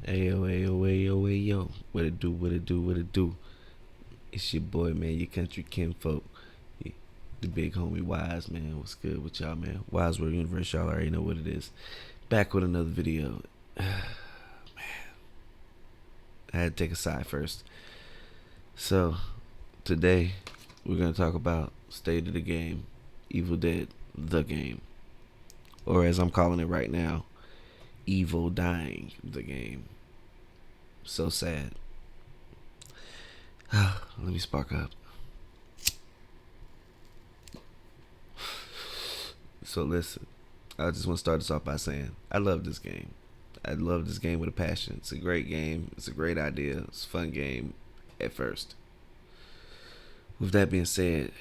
Ayo, ayo, ayo, ayo. What it do, what it do, what it do. It's your boy, man, your country kinfolk. The big homie Wise, man. What's good with y'all, man? WiseWorldUniverse, y'all already know what it is. Back with another video. I had to take a side first. So, today, we're going to talk about State of the Game, Evil Dead, the game. Or as I'm calling it right now, Evil Dying, the game. So sad. Let me spark up. So listen, I just want to start this off by saying I love this game. I love this game with a passion. It's a great game. It's a great idea. It's a fun game at first. With that being said,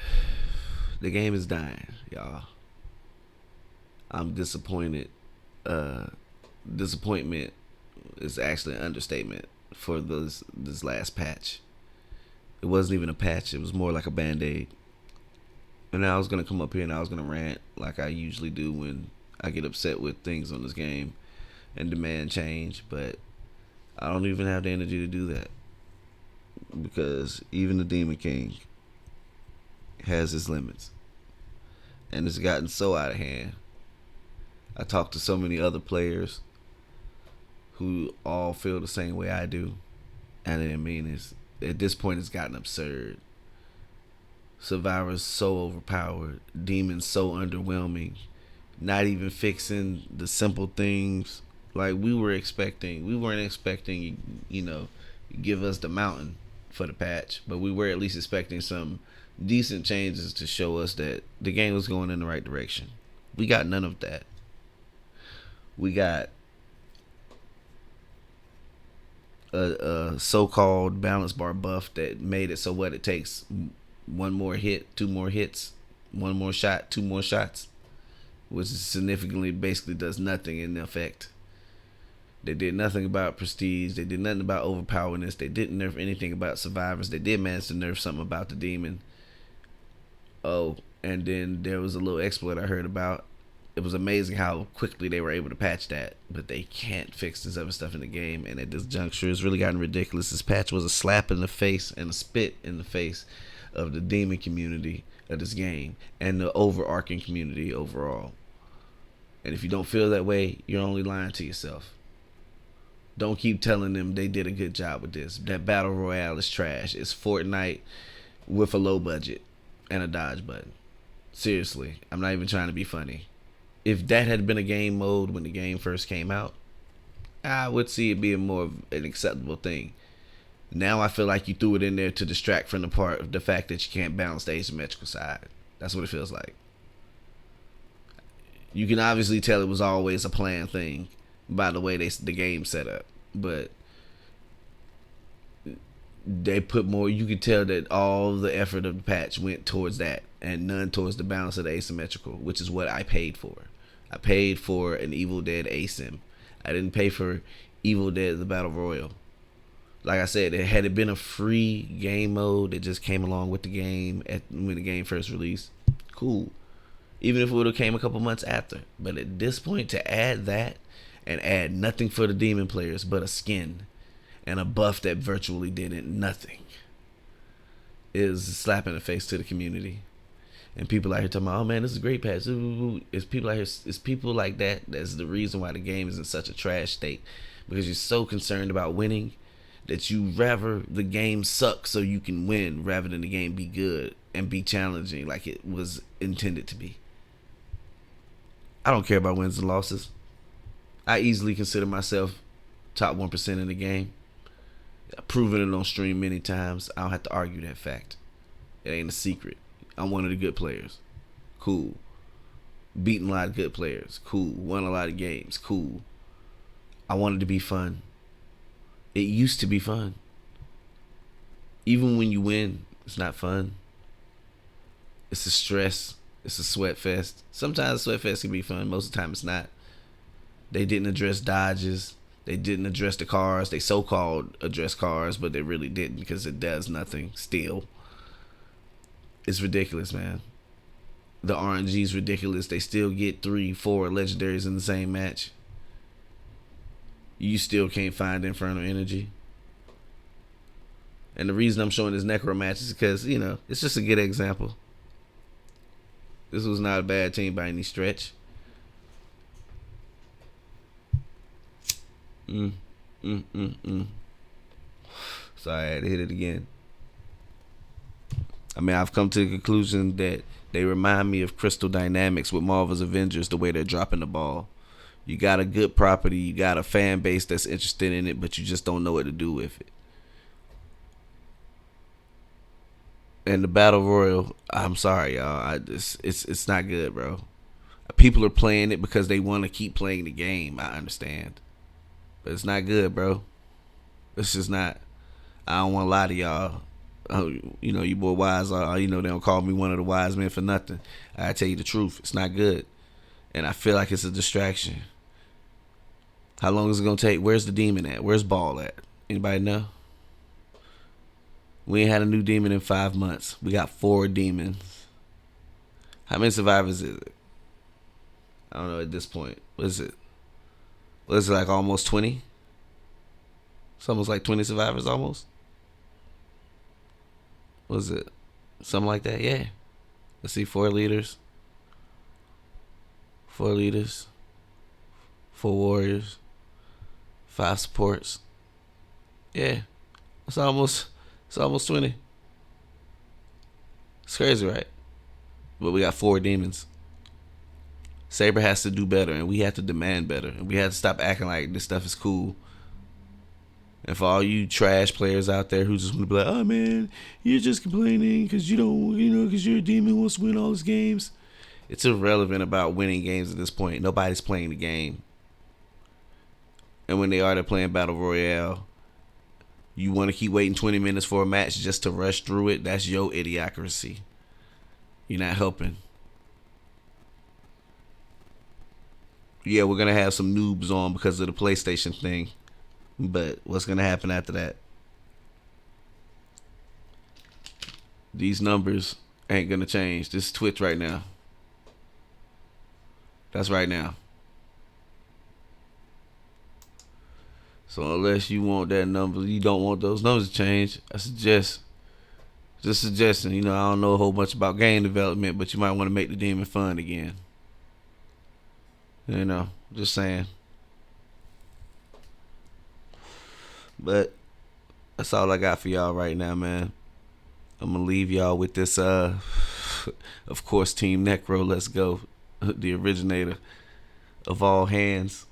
the game is dying, y'all. I'm disappointed. Disappointment is actually an understatement for this last patch. It wasn't even a patch. It was more like a band-aid. And I was going to come up here and I was going to rant like I usually do when I get upset with things on this game and demand change. But I don't even have the energy to do that. Because even the Demon King has his limits. And it's gotten so out of hand. I talked to so many other players who all feel the same way I do. And I mean, at this point it's gotten absurd. Survivors so overpowered, demons so underwhelming, not even fixing the simple things like we weren't expecting, give us the mountain for the patch, but we were at least expecting some decent changes to show us that the game was going in the right direction. We got none of that. We got a so-called balance bar buff that made it so what it takes one more hit, two more hits, one more shot, two more shots, which significantly basically does nothing in effect. They did nothing about prestige. They did nothing about overpowerness. They didn't nerf anything about survivors. They did manage to nerf something about the demon. Oh, and then there was a little exploit I heard about. It was amazing how quickly they were able to patch that, but they can't fix this other stuff in the game. And at this juncture, it's really gotten ridiculous. This patch was a slap in the face and a spit in the face of the demon community of this game and the overarching community overall. And if you don't feel that way, you're only lying to yourself. Don't keep telling them they did a good job with this. That battle royale is trash. It's Fortnite with a low budget and a dodge button. Seriously, I'm not even trying to be funny. If that had been a game mode when the game first came out, I would see it being more of an acceptable thing. Now I feel like you threw it in there to distract from the fact that you can't balance the asymmetrical side. That's what it feels like. You can obviously tell it was always a planned thing by the way the game set up, but they put more. You can tell that all the effort of the patch went towards that and none towards the balance of the asymmetrical, which is what I paid for. I paid for an Evil Dead asym. I didn't pay for Evil Dead the Battle Royal. Like I said, had it been a free game mode that just came along with the game when the game first released, cool. Even if it would have came a couple months after. But at this point, to add that and add nothing for the demon players but a skin and a buff that virtually did nothing is a slap in the face to the community. And people out here talking about, oh man, this is a great patch. It's people out here. It's people like that. That's the reason why the game is in such a trash state, because you're so concerned about winning that you rather the game suck so you can win rather than the game be good and be challenging like it was intended to be. I don't care about wins and losses. I easily consider myself top 1% in the game. I've proven it on stream many times. I don't have to argue that fact. It ain't a secret. I'm one of the good players. Cool. Beaten a lot of good players. Cool. Won a lot of games. Cool. I want it to be fun. It used to be fun. Even when you win, it's not fun. It's a stress. It's a sweat fest. Sometimes a sweat fest can be fun. Most of the time it's not. They didn't address dodges. They didn't address the cars. They so-called address cars, but they really didn't because it does nothing still. It's ridiculous, man. The RNG is ridiculous. They still get 3, 4 legendaries in the same match. You still can't find infernal energy. And the reason I'm showing this necro match is because, it's just a good example. This was not a bad team by any stretch. Sorry, I had to hit it again. I mean, I've come to the conclusion that they remind me of Crystal Dynamics with Marvel's Avengers, the way they're dropping the ball. You got a good property, you got a fan base that's interested in it, but you just don't know what to do with it. And the Battle Royal, I'm sorry, y'all. It's not good, bro. People are playing it because they want to keep playing the game. I understand. But it's not good, bro. It's just not. I don't want to lie to y'all. You boy Wise, they don't call me one of the wise men for nothing. I tell you the truth. It's not good. And I feel like it's a distraction. How long is it going to take? Where's the demon at? Where's Ball at? Anybody know? We ain't had a new demon in 5 months. We got 4 demons. How many survivors is it? I don't know at this point. What is it? Like almost 20? It's almost like 20 survivors almost? What is it? Something like that? Yeah. Let's see, 4 leaders. 4 leaders. 4 warriors. 5 supports. Yeah. It's almost 20. It's crazy, right? But we got 4 demons. Saber has to do better, and we have to demand better, and we have to stop acting like this stuff is cool. And for all you trash players out there who just want to be like, oh man, you're just complaining because you don't, because you're a demon who wants to win all his games. It's irrelevant about winning games at this point. Nobody's playing the game. And when they are, they're playing Battle Royale. You want to keep waiting 20 minutes for a match just to rush through it? That's your idiocracy. You're not helping. Yeah, we're going to have some noobs on because of the PlayStation thing. But what's going to happen after that? These numbers ain't going to change. This is Twitch right now. That's right now. So unless you want that number, you don't want those numbers to change, I suggest, just suggesting, I don't know a whole bunch about game development, but you might want to make the demon fun again. Just saying. But that's all I got for y'all right now, man. I'm going to leave y'all with this, of course, Team Necro, let's go. The originator of all hands.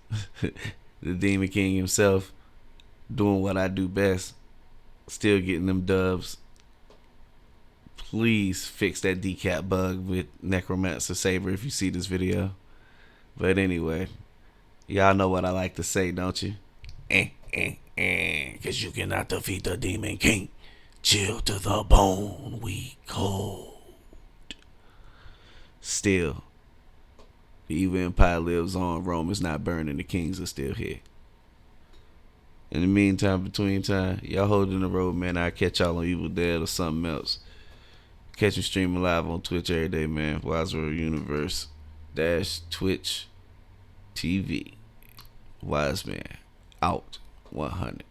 The Demon King himself. Doing what I do best. Still getting them dubs. Please fix that decap bug with Necromancer Saber if you see this video. But anyway, y'all know what I like to say, don't you? Cause you cannot defeat the Demon King. Chill to the bone, we cold. Still, the evil empire lives on. Rome is not burning. The kings are still here. In the meantime, between time, y'all holding the road, man. I'll catch y'all on Evil Dead or something else. Catch me streaming live on Twitch every day, man. WiseWorldUniverse _Twitch TV. Wise man out 100.